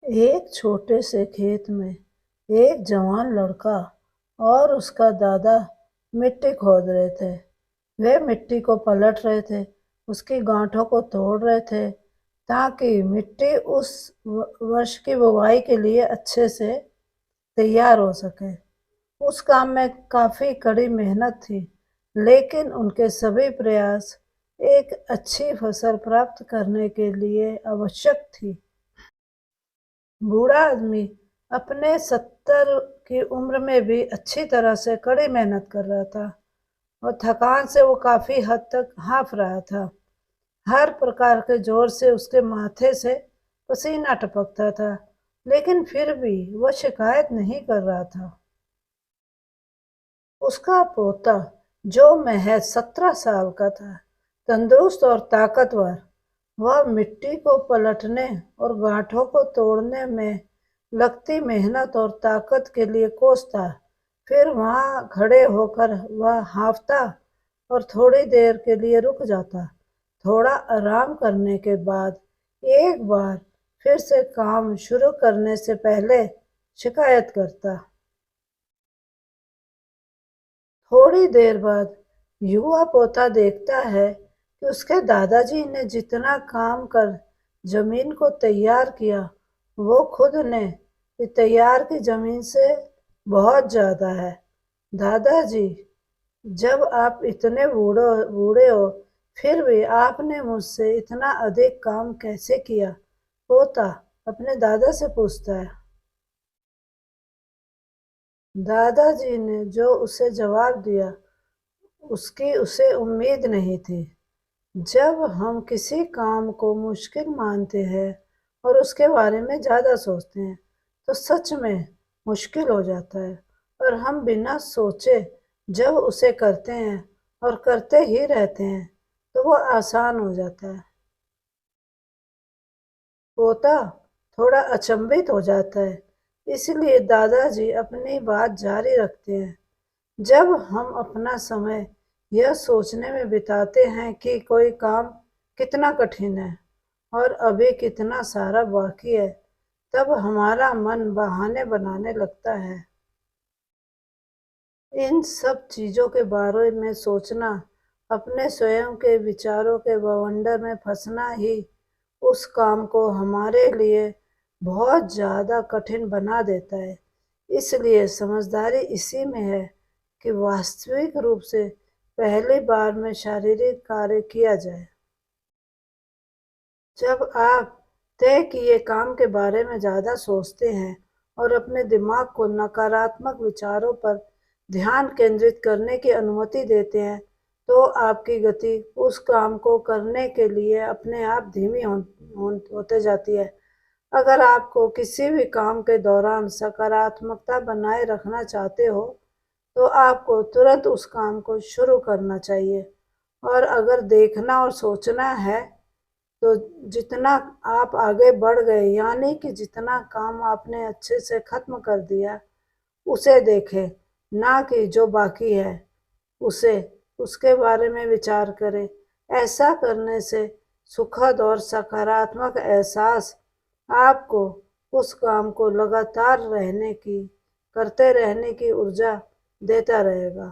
एक छोटे से खेत में एक जवान लड़का और उसका दादा मिट्टी खोद रहे थे। वे मिट्टी को पलट रहे थे, उसकी गांठों को तोड़ रहे थे ताकि मिट्टी उस वर्ष की बुवाई के लिए अच्छे से तैयार हो सके। उस काम में काफी कड़ी मेहनत थी, लेकिन उनके सभी प्रयास एक अच्छी फसल प्राप्त करने के लिए आवश्यक थी। बूढ़ा आदमी अपने 70 की उम्र में भी अच्छी तरह से कड़ी मेहनत कर रहा था और थकान से वो काफी हद तक हांफ रहा था। हर प्रकार के जोर से उसके माथे से पसीना टपकता था, लेकिन फिर भी वह शिकायत नहीं कर रहा था। उसका पोता, जो महज 17 साल का था, तंदुरुस्त और ताकतवर, वह मिट्टी को पलटने और गांठों को तोड़ने में लगती मेहनत और ताकत के लिए कोसता। फिर वहां खड़े होकर वह हांफता और थोड़ी देर के लिए रुक जाता। थोड़ा आराम करने के बाद एक बार फिर से काम शुरू करने से पहले शिकायत करता। थोड़ी देर बाद युवा पोता देखता है कि उसके दादाजी ने जितना काम कर जमीन को तैयार किया, वो खुद ने तैयार की जमीन से बहुत ज्यादा है। दादाजी, जब आप इतने बूढ़े हो, फिर भी आपने मुझसे इतना अधिक काम कैसे किया? पोता अपने दादा से पूछता है। दादाजी ने जो उसे जवाब दिया, उसकी उसे उम्मीद नहीं थी। जब हम किसी काम को मुश्किल मानते हैं और उसके बारे में ज़्यादा सोचते हैं, तो सच में मुश्किल हो जाता है, और हम बिना सोचे जब उसे करते हैं और करते ही रहते हैं, तो वो आसान हो जाता है। पोता थोड़ा अचंभित हो जाता है, इसलिए दादाजी अपनी बात जारी रखते हैं। जब हम अपना समय यह सोचने में बिताते हैं कि कोई काम कितना कठिन है और अभी कितना सारा बाकी है, तब हमारा मन बहाने बनाने लगता है। इन सब चीज़ों के बारे में सोचना, अपने स्वयं के विचारों के बवंडर में फंसना ही उस काम को हमारे लिए बहुत ज़्यादा कठिन बना देता है। इसलिए समझदारी इसी में है कि वास्तविक रूप से पहली बार में शारीरिक कार्य किया जाए। जब आप तय किए काम के बारे में ज़्यादा सोचते हैं और अपने दिमाग को नकारात्मक विचारों पर ध्यान केंद्रित करने की अनुमति देते हैं, तो आपकी गति उस काम को करने के लिए अपने आप धीमी होते जाती है। अगर आपको किसी भी काम के दौरान सकारात्मकता बनाए रखना चाहते हो, तो आपको तुरंत उस काम को शुरू करना चाहिए। और अगर देखना और सोचना है, तो जितना आप आगे बढ़ गए, यानी कि जितना काम आपने अच्छे से खत्म कर दिया, उसे देखें, ना कि जो बाकी है उसे उसके बारे में विचार करें। ऐसा करने से सुखद और सकारात्मक एहसास आपको उस काम को लगातार करते रहने की ऊर्जा देता रहेगा।